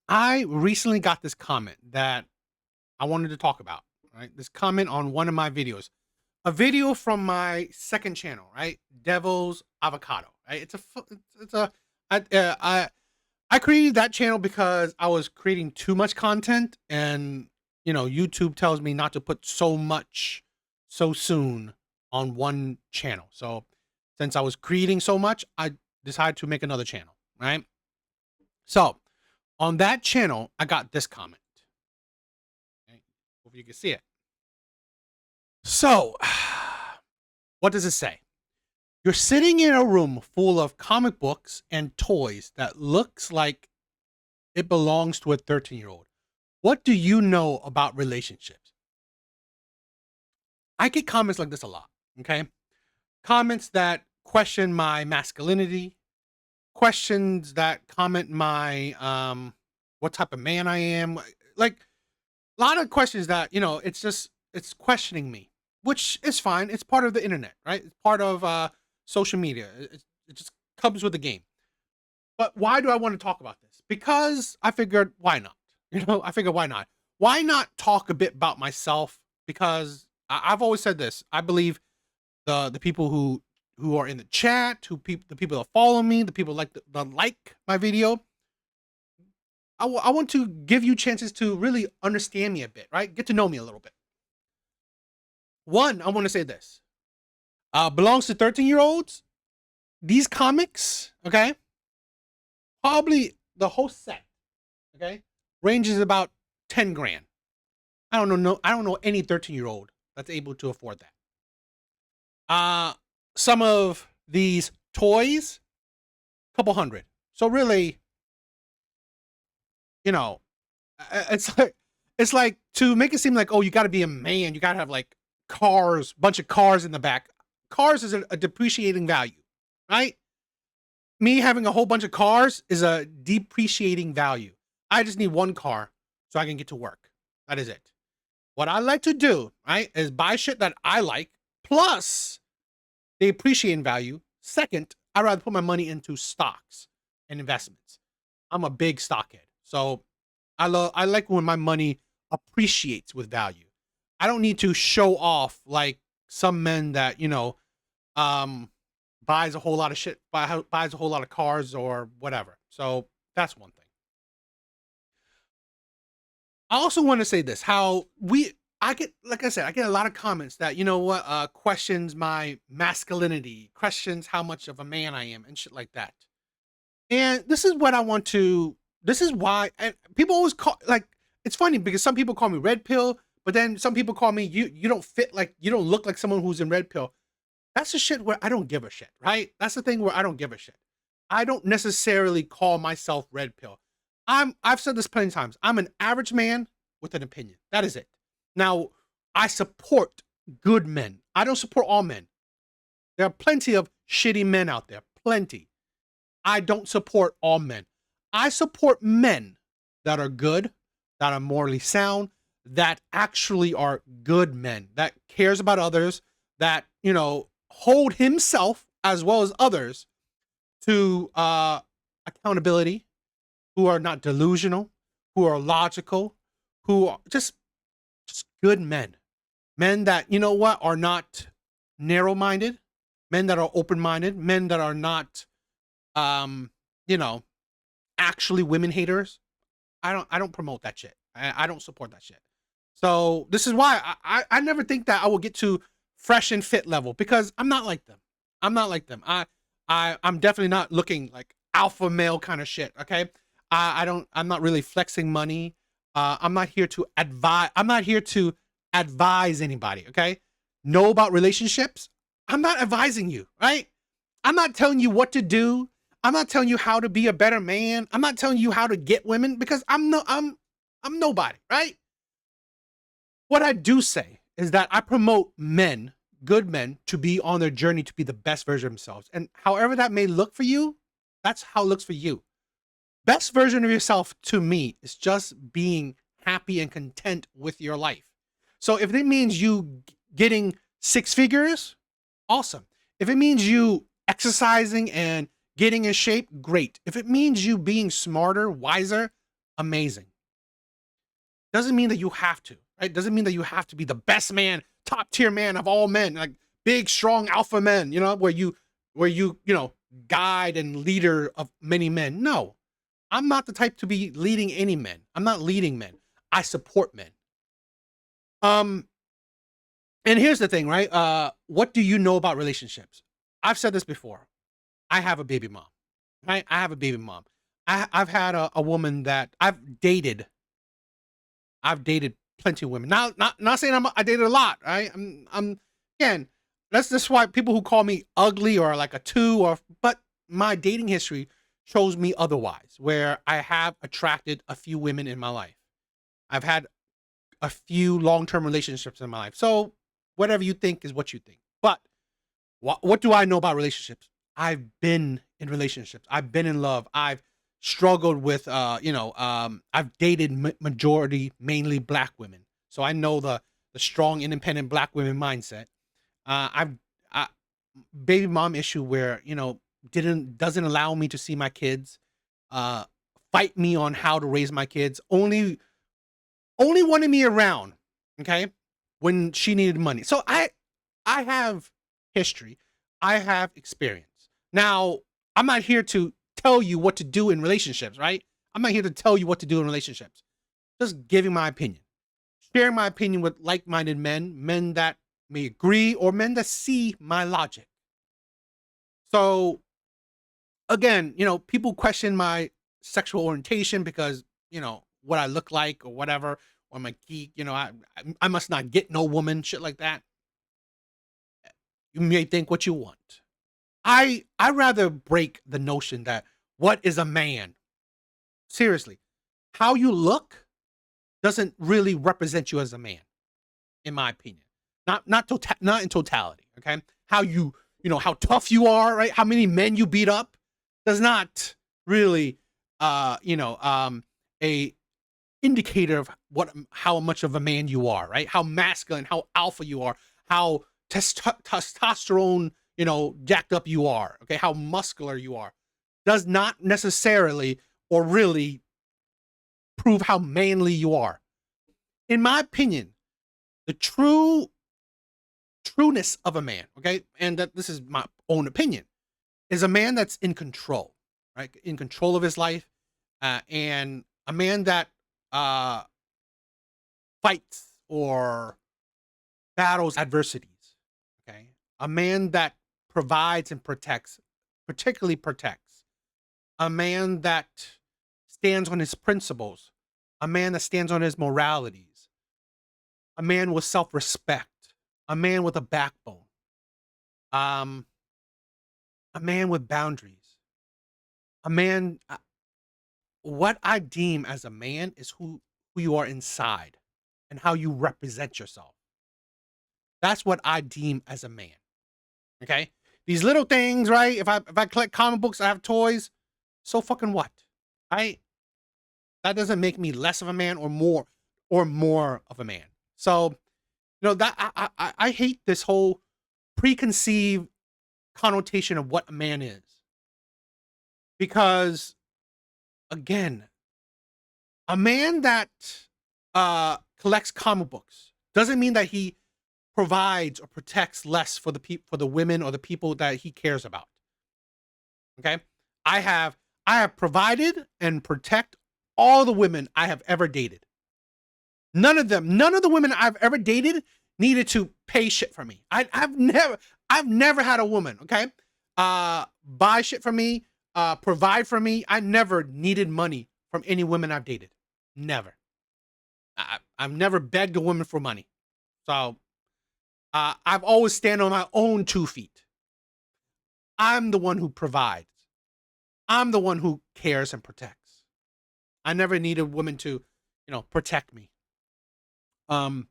I recently got this comment that I wanted to talk about, right? This comment on one of my videos, a video from my second channel, right? Devil's Avocado, right? It's a, I created that channel because I was creating too much content and, YouTube tells me not to put so much so soon on one channel. So since I was creating so much, I decided to make another channel, right? So on that channel, I got this comment. Okay? Hope you can see it. So, what does it say? You're sitting in a room full of comic books and toys that looks like it belongs to a 13-year-old. What do you know about relationships? I get comments like this a lot, okay? Comments that question my masculinity, questions that comment my what type of man I am. Like a lot of questions that, it's questioning me, which is fine. It's part of the internet, right? It's part of social media. It just comes with the game. But why do I want to talk about this? Because I figured, why not? I figured, why not? Why not talk a bit about myself? Because I've always said this. I believe the people who are in the chat, the people that follow me, the people that like my video. I want to give you chances to really understand me a bit, right? Get to know me a little bit. One, I want to say this. Belongs to 13-year-olds. These comics, okay? Probably the whole set, okay? Ranges about 10 grand. I don't know any 13-year-old that's able to afford that. Some of these toys, couple hundred. So really, you know, it's like to make it seem like, oh, you got to be a man, you got to have like cars, bunch of cars in the back. Cars is a depreciating value, right? Me having a whole bunch of cars is a depreciating value. I just need one car so I can get to work. That is it. What I like to do, right, is buy shit that I like, plus they appreciate in value. Second, I'd rather put my money into stocks and investments. I'm a big stock head. So I like when my money appreciates with value. I don't need to show off like some men that, um buys a whole lot of shit, buys a whole lot of cars or whatever. So that's one thing. I also want to say this: how I get, like I said, I get a lot of comments that questions my masculinity, questions how much of a man I am, and shit like that. And this is what I want to. This is why and people always call like it's funny because some people call me red pill, but then some people call me you don't fit like you don't look like someone who's in red pill. That's the shit where I don't give a shit, right? That's the thing where I don't give a shit. I don't necessarily call myself red pill. I've said this plenty of times. I'm an average man with an opinion. That is it. Now, I support good men. I don't support all men. There are plenty of shitty men out there. Plenty. I don't support all men. I support men that are good, that are morally sound, that actually are good men, that cares about others, that, hold himself as well as others to accountability, who are not delusional, who are logical, who are just good men. Men that, are not narrow-minded, men that are open-minded, men that are not um, you know, actually women haters. I don't promote that shit. I don't support that shit. So this is why I never think that I will get to fresh and fit level because I'm not like them. I'm not like them. I'm definitely not looking like alpha male kind of shit. Okay. I'm not really flexing money. I'm not here to advise. I'm not here to advise anybody. Okay. Know about relationships. I'm not advising you. Right. I'm not telling you what to do. I'm not telling you how to be a better man. I'm not telling you how to get women because I'm nobody, right? What I do say is that I promote men, good men, to be on their journey to be the best version of themselves. And however that may look for you, that's how it looks for you. Best version of yourself to me is just being happy and content with your life. So if it means you getting six figures, awesome. If it means you exercising and getting in shape, great. If it means you being smarter, wiser, amazing. Doesn't mean that you have to, right? Doesn't mean that you have to be the best man, top tier man of all men, like big, strong alpha men, where you guide and leader of many men. No, I'm not the type to be leading any men. I'm not leading men. I support men. Um, and here's the thing, right? What do you know about relationships? I've said this before. I have a baby mom, right? I have a baby mom. I've had a woman that I've dated plenty of women. Not saying I dated a lot, right? I'm again. That's why people who call me ugly or like a two but my dating history shows me otherwise. Where I have attracted a few women in my life. I've had a few long-term relationships in my life. So whatever you think is what you think. But what do I know about relationships? I've been in relationships. I've been in love. I've struggled with, I've dated majority, mainly black women. So I know the strong, independent black women mindset. I've I, baby mom issue where didn't doesn't allow me to see my kids. Uh, Fight me on how to raise my kids. Only wanted me around. Okay, when she needed money. So I have history. I have experience. Now, I'm not here to tell you what to do in relationships, right? I'm not here to tell you what to do in relationships. Just giving my opinion. Sharing my opinion with like-minded men, men that may agree or men that see my logic. So, again, people question my sexual orientation because, what I look like or whatever, or I'm a geek, I must not get no woman, shit like that. You may think what you want. I rather break the notion that what is a man? Seriously, how you look doesn't really represent you as a man, in my opinion. Not in totality. Okay, how tough you are, right? How many men you beat up does not really, a indicator of how much of a man you are, right? How masculine, how alpha you are, how testosterone, jacked up you are, okay? How muscular you are does not necessarily or really prove how manly you are. In my opinion, the trueness of a man, okay? And that this is my own opinion, is a man that's in control, right? In control of his life, and a man that uh fights or battles adversities. Okay. A man that provides and protects, particularly protects. A man that stands on his principles. A man that stands on his moralities. A man with self respect. A man with a backbone. Um, a man with boundaries. A man. What I deem as a man is who you are inside and how you represent yourself. That's what I deem as a man. Okay? These little things, right? If I collect comic books, I have toys, so fucking what? I That doesn't make me less of a man or more of a man. So, that I hate this whole preconceived connotation of what a man is. Because again, a man that collects comic books doesn't mean that he provides or protects less for for the women or the people that he cares about. Okay? I have I have provided and protect all the women I have ever dated. None of the women I've ever dated needed to pay shit for me. I've never had a woman, okay? Buy shit for me, provide for me. I never needed money from any women I've dated. Never. I've never begged a woman for money. So I've always stand on my own 2 feet. I'm the one who provides. I'm the one who cares and protects. I never needed a woman to, protect me. Um,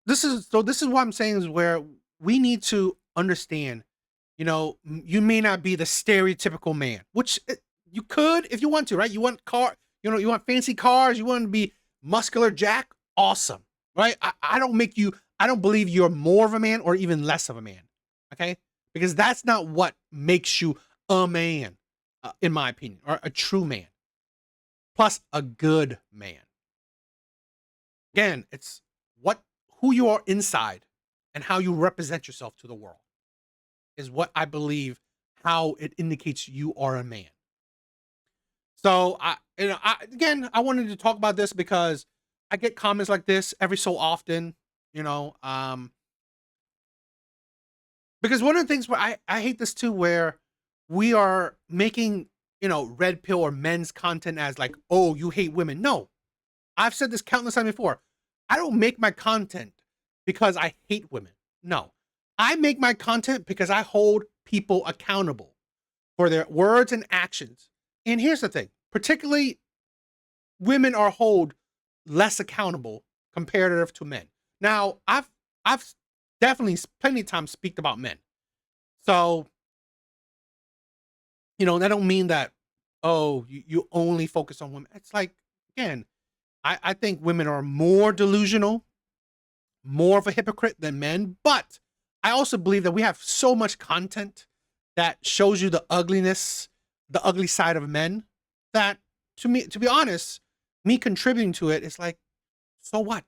this is what I'm saying is where we need to understand. You may not be the stereotypical man, which you could if you want to, right? You want you want fancy cars, you want to be muscular Jack, awesome, right? I don't believe you're more of a man or even less of a man, okay? Because that's not what makes you a man, in my opinion, or a true man. plus a good man. Again, it's what who you are inside and how you represent yourself to the world is what I believe how it indicates you are a man. So I wanted to talk about this because I get comments like this every so often, you know, because one of the things where I hate this too, where we are making, red pill or men's content as like, oh, you hate women. No, I've said this countless times before. I don't make my content because I hate women. No, I make my content because I hold people accountable for their words and actions. And here's the thing, particularly women are hold less accountable comparative to men. Now, I've definitely plenty of times speaked about men. So, that don't mean that, oh, you only focus on women. It's like, again, I think women are more delusional, more of a hypocrite than men, but I also believe that we have so much content that shows you the ugliness, the ugly side of men, that to be honest, me contributing to it is like, so what?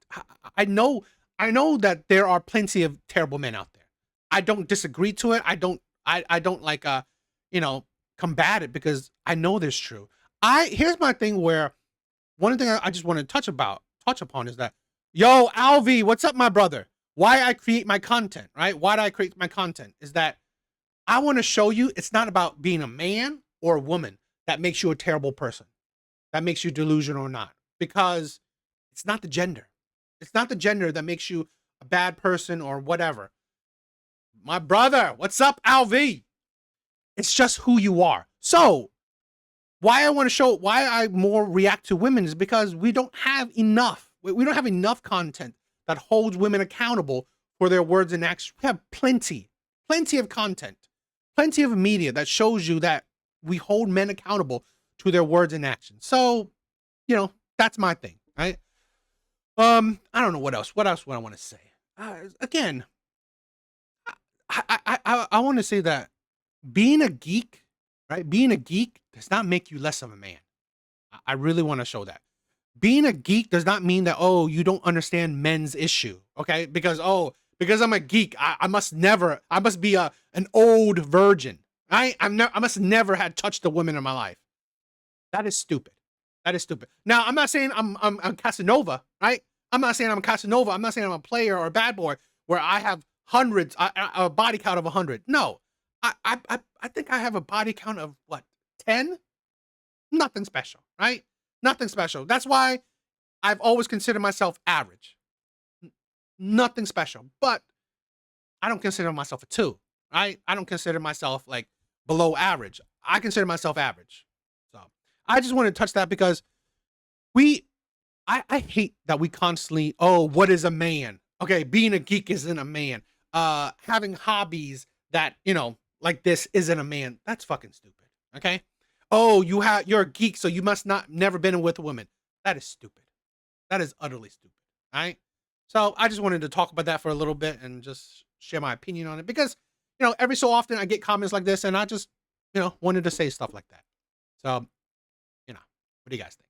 I know that there are plenty of terrible men out there. I don't disagree to it. I don't like you know, combat it because I know there's true. I Here's my thing where one thing I just want to touch upon is that, yo, Alvi, what's up, my brother? Why I create my content, right? Why do I create my content? Is that I want to show you it's not about being a man or a woman that makes you a terrible person, that makes you delusional or not. Because it's not the gender. It's not the gender that makes you a bad person or whatever. My brother, what's up, Alvi? It's just who you are. So why I more react to women is because we don't have enough. We don't have enough content that holds women accountable for their words and actions. We have plenty of content, plenty of media that shows you that we hold men accountable to their words and actions. So, that's my thing, right? I don't know what else. What else would I want to say? Again, I want to say that being a geek, right? Being a geek does not make you less of a man. I really want to show that. Being a geek does not mean that, oh, you don't understand men's issue. Okay. Because I'm a geek, I must be an old virgin. I must never had touched a woman in my life. That is stupid. That is stupid. Now, I'm not saying I'm Casanova, right? I'm not saying I'm Casanova. I'm not saying I'm a player or a bad boy where I have hundreds, a body count of 100. No, I think I have a body count of what, 10? Nothing special, right? Nothing special. That's why I've always considered myself average. Nothing special. But I don't consider myself a 2, right? I don't consider myself like below average. I consider myself average. So I just want to touch that because we I hate that we constantly, oh, what is a man? Okay, being a geek isn't a man. Having hobbies that, like this isn't a man. That's fucking stupid. Okay? Oh, you're a geek, so you must not never been with a woman. That is stupid. That is utterly stupid. All right? So I just wanted to talk about that for a little bit and just share my opinion on it because, every so often I get comments like this and I just, wanted to say stuff like that. So, what do you guys think?